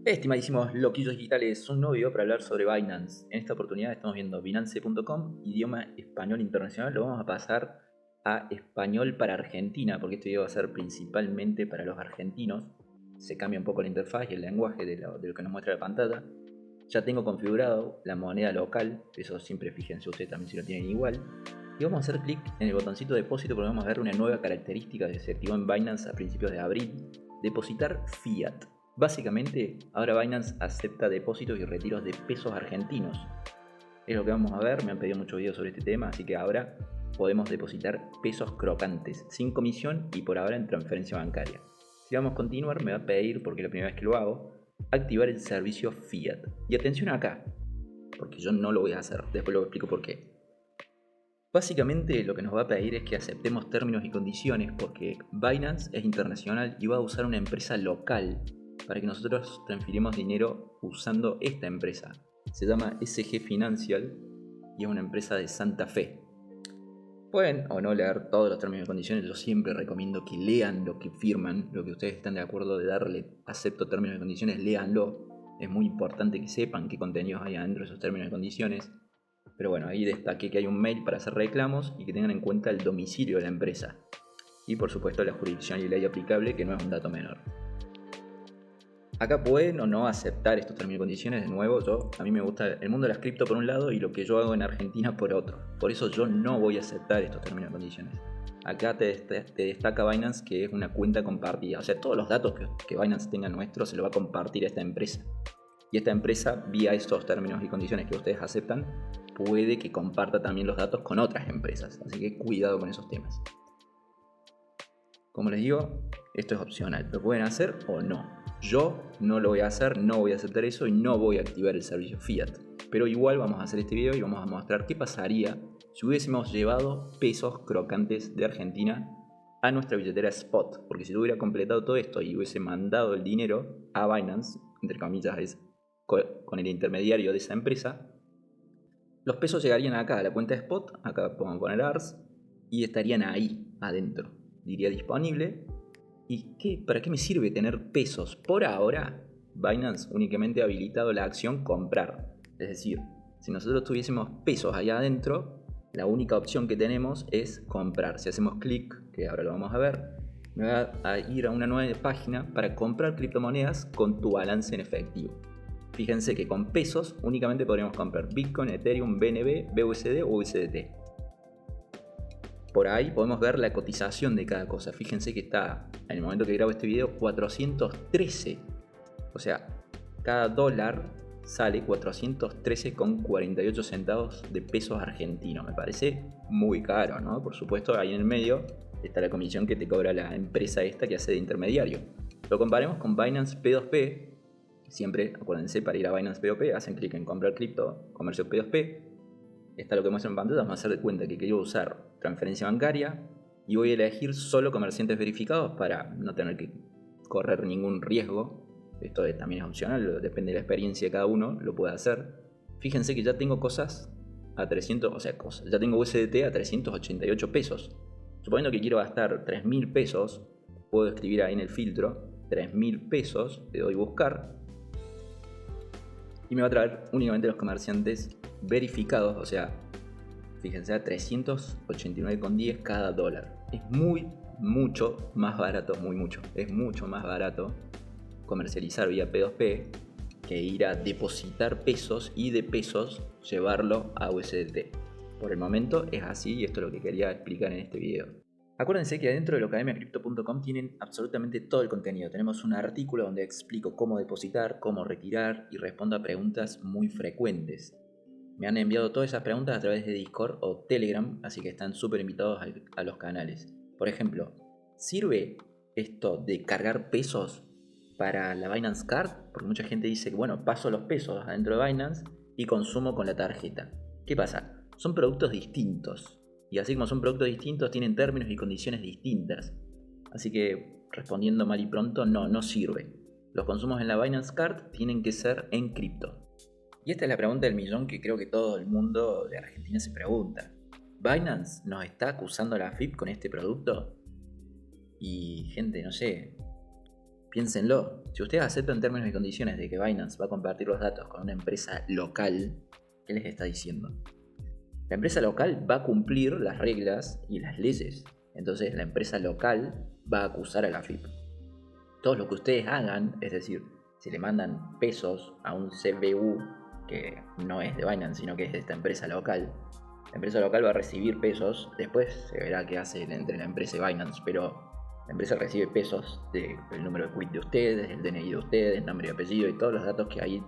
Estimadísimos loquillos digitales, un nuevo video para hablar sobre Binance. En esta oportunidad estamos viendo Binance.com, idioma español internacional. Lo vamos a pasar a español para Argentina, porque este video va a ser principalmente para los argentinos. Se cambia un poco la interfaz y el lenguaje de lo que nos muestra la pantalla. Ya tengo configurado la moneda local, eso siempre fíjense ustedes también si lo tienen igual. Y vamos a hacer clic en el botoncito de depósito porque vamos a ver una nueva característica que se activó en Binance a principios de abril: depositar fiat. Básicamente, ahora Binance acepta depósitos y retiros de pesos argentinos. Es lo que vamos a ver, me han pedido muchos videos sobre este tema, así que ahora podemos depositar pesos crocantes, sin comisión y por ahora en transferencia bancaria. Si vamos a continuar, me va a pedir, porque es la primera vez que lo hago, activar el servicio Fiat. Y atención acá, porque yo no lo voy a hacer, después lo explico por qué. Básicamente lo que nos va a pedir es que aceptemos términos y condiciones porque Binance es internacional y va a usar una empresa local para que nosotros transfiramos dinero usando esta empresa. Se llama SG Financial y es una empresa de Santa Fe. Pueden o no leer todos los términos y condiciones, yo siempre recomiendo que lean lo que firman, lo que ustedes están de acuerdo de darle acepto términos y condiciones, léanlo. Es muy importante que sepan qué contenidos hay adentro de esos términos y condiciones. Pero bueno, ahí destaqué que hay un mail para hacer reclamos y que tengan en cuenta el domicilio de la empresa. Y por supuesto la jurisdicción y ley aplicable, que no es un dato menor. Acá pueden o no aceptar estos términos y condiciones. De nuevo, a mí me gusta el mundo de las cripto por un lado y lo que yo hago en Argentina por otro. Por eso yo no voy a aceptar estos términos y condiciones. Acá te destaca Binance que es una cuenta compartida. O sea, todos los datos que Binance tenga nuestros se lo va a compartir a esta empresa. Y esta empresa, vía estos términos y condiciones que ustedes aceptan, puede que comparta también los datos con otras empresas. Así que cuidado con esos temas. Como les digo, esto es opcional. Lo pueden hacer o no. Yo no lo voy a hacer, no voy a aceptar eso y no voy a activar el servicio Fiat. Pero igual vamos a hacer este video y vamos a mostrar qué pasaría si hubiésemos llevado pesos crocantes de Argentina a nuestra billetera Spot. Porque si yo hubiera completado todo esto y hubiese mandado el dinero a Binance, entre comillas, es con el intermediario de esa empresa, los pesos llegarían acá a la cuenta de Spot, acá podemos poner ARS, y estarían ahí adentro. Diría disponible. ¿Y para qué me sirve tener pesos? Por ahora, Binance únicamente ha habilitado la acción comprar. Es decir, si nosotros tuviésemos pesos allá adentro, la única opción que tenemos es comprar. Si hacemos clic, que ahora lo vamos a ver, me va a ir a una nueva página para comprar criptomonedas con tu balance en efectivo. Fíjense que con pesos únicamente podríamos comprar Bitcoin, Ethereum, BNB, BUSD o USDT. Por ahí podemos ver la cotización de cada cosa. Fíjense que está, en el momento que grabo este video, 413. O sea, cada dólar sale 413,48 centavos de pesos argentinos. Me parece muy caro, ¿no? Por supuesto, ahí en el medio está la comisión que te cobra la empresa esta que hace de intermediario. Lo comparemos con Binance P2P. Siempre, acuérdense, para ir a Binance P2P, hacen clic en comprar cripto, comercio P2P. Está lo que muestra en pantalla, vamos a hacer de cuenta que quiero usar transferencia bancaria y voy a elegir solo comerciantes verificados para no tener que correr ningún riesgo. Esto también es opcional, depende de la experiencia de cada uno, lo puede hacer. Fíjense que ya tengo cosas a 300, ya tengo USDT a 388 pesos. Suponiendo que quiero gastar 3.000 pesos, puedo escribir ahí en el filtro 3.000 pesos, le doy buscar y me va a traer únicamente los comerciantes verificados, o sea, fíjense, a 389,10 cada dólar. Es mucho más barato, es mucho más barato comercializar vía P2P que ir a depositar pesos y de pesos llevarlo a USDT. Por el momento es así y esto es lo que quería explicar en este video. Acuérdense que adentro de locademiacrypto.com tienen absolutamente todo el contenido. Tenemos un artículo donde explico cómo depositar, cómo retirar y respondo a preguntas muy frecuentes. Me han enviado todas esas preguntas a través de Discord o Telegram, así que están súper invitados a los canales. Por ejemplo, ¿sirve esto de cargar pesos para la Binance Card? Porque mucha gente dice que, bueno, paso los pesos adentro de Binance y consumo con la tarjeta. ¿Qué pasa? Son productos distintos. Y así como son productos distintos, tienen términos y condiciones distintas. Así que, respondiendo mal y pronto, no sirve. Los consumos en la Binance Card tienen que ser en cripto. Y esta es la pregunta del millón que creo que todo el mundo de Argentina se pregunta. ¿Binance nos está acusando a la AFIP con este producto? Y gente, no sé, Piénsenlo, si ustedes aceptan términos y condiciones de que Binance va a compartir los datos con una empresa local, ¿qué les está diciendo? La empresa local va a cumplir las reglas y las leyes. Entonces la empresa local va a acusar a la AFIP. Todo lo que ustedes hagan, es decir, si le mandan pesos a un CBU que no es de Binance, sino que es de esta empresa local, la empresa local va a recibir pesos, después se verá qué hace entre la empresa y Binance, pero la empresa recibe pesos del número de quit de ustedes, el DNI de ustedes, nombre y apellido y todos los datos que ahí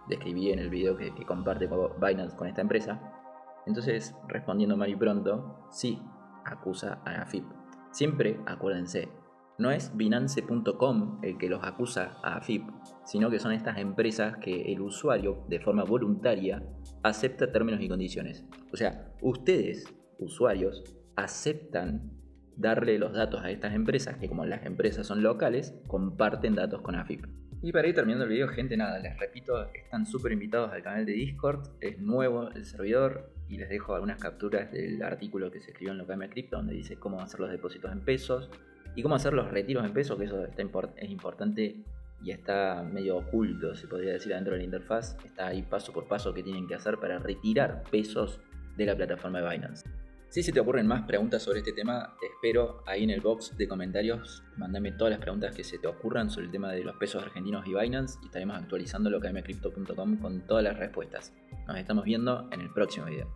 describí en el video que comparte Binance con esta empresa. Entonces, respondiendo mal y pronto, sí, acusa a AFIP. Siempre acuérdense, no es Binance.com el que los acusa a AFIP, sino que son estas empresas que el usuario, de forma voluntaria, acepta términos y condiciones. O sea, ustedes, usuarios, aceptan darle los datos a estas empresas, que como las empresas son locales, comparten datos con AFIP. Y para ir terminando el video, gente, nada, les repito, están súper invitados al canal de Discord, es nuevo el servidor, y les dejo algunas capturas del artículo que se escribió en Localme Crypto, donde dice cómo hacer los depósitos en pesos, y cómo hacer los retiros en pesos, que eso es importante y está medio oculto, se podría decir, adentro de la interfaz. Está ahí paso por paso que tienen que hacer para retirar pesos de la plataforma de Binance. Si se te ocurren más preguntas sobre este tema, te espero ahí en el box de comentarios. Mándame todas las preguntas que se te ocurran sobre el tema de los pesos argentinos y Binance y estaremos actualizando localmecrypto.com con todas las respuestas. Nos estamos viendo en el próximo video.